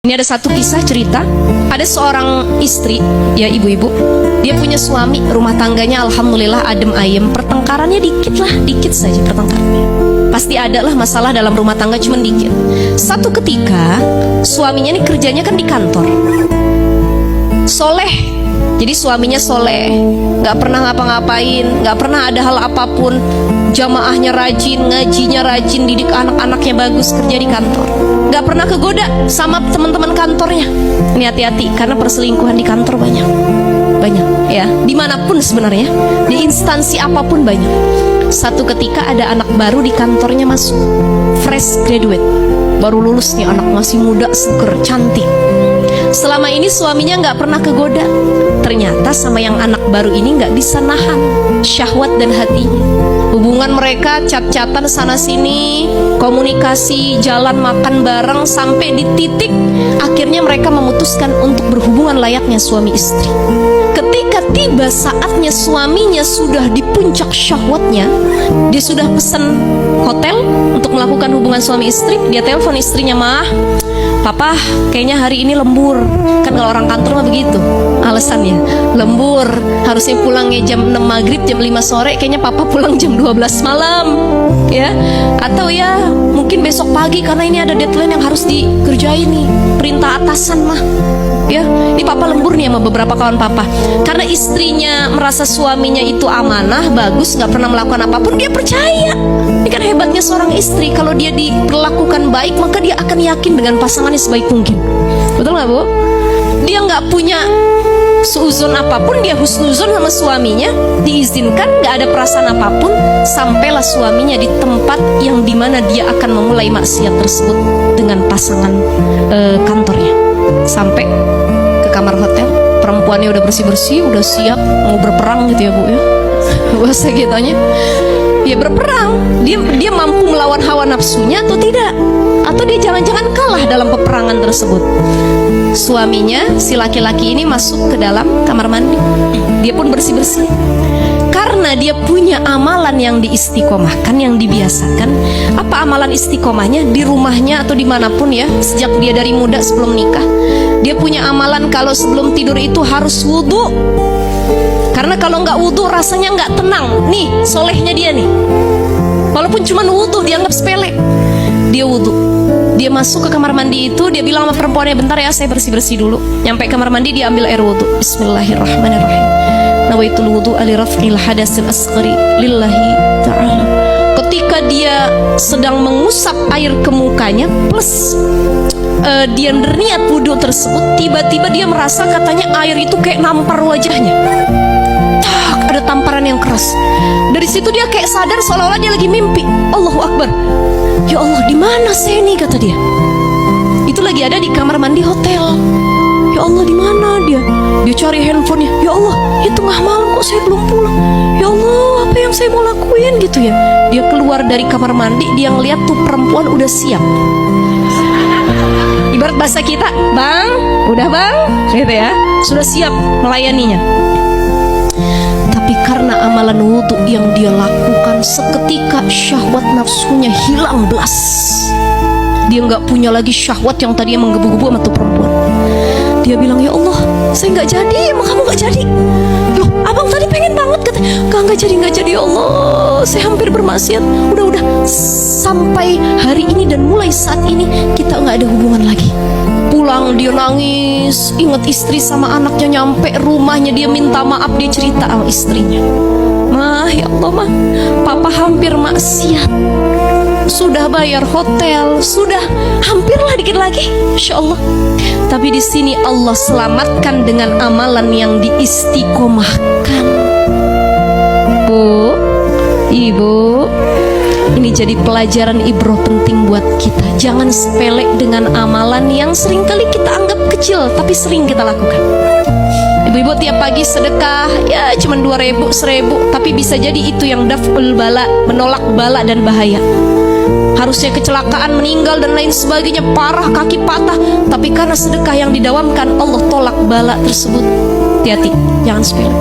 Ini ada satu kisah cerita. Ada seorang istri, ya ibu-ibu, dia punya suami, rumah tangganya alhamdulillah adem ayem. Pertengkarannya dikit lah, dikit saja pertengkarannya. Pasti ada lah masalah dalam rumah tangga, cuman dikit. Satu ketika suaminya ini kerjanya kan di kantor, soleh. Jadi suaminya soleh, gak pernah ngapa-ngapain, gak pernah ada hal apapun. Jamaahnya rajin, ngajinya rajin, didik anak-anaknya bagus, kerja di kantor. Gak pernah kegoda sama teman-teman kantornya. Ini hati-hati, karena perselingkuhan di kantor banyak. Banyak ya, dimanapun sebenarnya, di instansi apapun banyak. Satu ketika ada anak baru di kantornya masuk, fresh graduate, baru lulus nih, anak masih muda, seger, cantik. Selama ini suaminya gak pernah kegoda. Ternyata sama yang anak baru ini gak bisa nahan syahwat dan hatinya. Hubungan mereka cat-catan sana sini, komunikasi, jalan makan bareng, sampai di titik akhirnya mereka memutuskan untuk berhubungan layaknya suami istri. Ketika tiba saatnya suaminya sudah di puncak syahwatnya, dia sudah pesan hotel untuk melakukan hubungan suami istri. Dia telepon istrinya, "Mah, Papa kayaknya hari ini lembur." Kan kalau orang kantor mah begitu alasannya, lembur, harusnya pulangnya jam 6 maghrib, jam 5 sore, kayaknya Papa pulang jam 12 malam ya. Atau ya mungkin besok pagi karena ini ada deadline yang harus dikerjain nih, perintah atasan mah ya. Ini Papa lembur nih sama beberapa kawan Papa. Karena istrinya merasa suaminya itu amanah, bagus, gak pernah melakukan apapun, dia percaya. Ini kan hebatnya seorang istri, kalau dia diperlakukan baik maka dia akan yakin dengan pasangannya sebaik mungkin. Betul gak Bu? Dia gak punya suuzon apapun, dia husnuzon sama suaminya, diizinkan, gak ada perasaan apapun. Sampailah suaminya di tempat yang dimana dia akan memulai maksiat tersebut dengan pasangan kantornya. Sampai ke kamar hotel, perempuannya udah bersih-bersih, udah siap mau berperang gitu ya Bu ya. Bahasa gitunya ya, berperang. Dia mampu melawan hawa nafsunya atau tidak, atau dia jangan-jangan kalah dalam peperangan tersebut. Suaminya, si laki-laki ini masuk ke dalam kamar mandi. Dia pun bersih-bersih. Karena dia punya amalan yang diistiqomahkan, yang dibiasakan. Apa amalan istiqomahnya? Di rumahnya atau dimanapun ya, sejak dia dari muda sebelum nikah, dia punya amalan kalau sebelum tidur itu harus wudhu. Karena kalau nggak wudhu rasanya nggak tenang. Nih solehnya dia nih, walaupun cuma wudhu dianggap sepele. Dia wudhu, dia masuk ke kamar mandi itu, dia bilang sama perempuannya, "Bentar ya, saya bersih-bersih dulu." Nyampe kamar mandi, dia ambil air wudhu. Bismillahirrahmanirrahim. Nawaitul wudhu ali raf'il hadasil asghari lillahi ta'ala. Ketika dia sedang mengusap air ke mukanya, plus dia berniat wudhu tersebut, tiba-tiba dia merasa katanya air itu kayak nampar wajahnya. Tak, ada tamparan yang keras. Dari situ dia kayak sadar seolah-olah dia lagi mimpi. Allahu Akbar. Ya Allah, di mana saya nih, kata dia. Itu lagi ada di kamar mandi hotel. Ya Allah, di mana dia? Dia cari handphonenya. Ya Allah, ini tengah malam kok saya belum pulang. Ya Allah, apa yang saya mau lakuin gitu ya. Dia keluar dari kamar mandi, dia ngeliat tuh perempuan udah siap. Ibarat bahasa kita, "Bang, udah bang," gitu ya, sudah siap melayaninya. Tapi karena amalan wudhu yang dia lakukan, seketika syahwat nafsunya hilang belas. Dia nggak punya lagi syahwat yang tadinya menggebu-gebu sama tuh perempuan. Dia bilang, "Ya Allah, saya nggak jadi, emang kamu nggak jadi?" "Loh, abang tadi pengen banget," kata. Nggak jadi, ya Allah, saya hampir bermaksiat. Udah, sampai hari ini dan mulai saat ini kita nggak ada hubungan lagi." Pulang dia nangis, ingat istri sama anaknya. Nyampe rumahnya dia minta maaf, dia cerita sama istrinya, "Mah, ya Allah mah, Papa hampir maksiat. Sudah bayar hotel, sudah hampirlah dikit lagi, Insya Allah. Tapi di sini Allah selamatkan dengan amalan yang diistiqomahkan." Bu, Ibu, ini jadi pelajaran ibroh penting buat kita. Jangan sepele dengan amalan yang seringkali kita anggap kecil, tapi sering kita lakukan. Ibu-ibu tiap pagi sedekah, ya cuman 2.000, 1.000, tapi bisa jadi itu yang daf'ul bala, menolak bala dan bahaya. Harusnya kecelakaan, meninggal dan lain sebagainya, parah, kaki patah, tapi karena sedekah yang didawamkan, Allah tolak bala tersebut. Hati-hati, jangan sepele.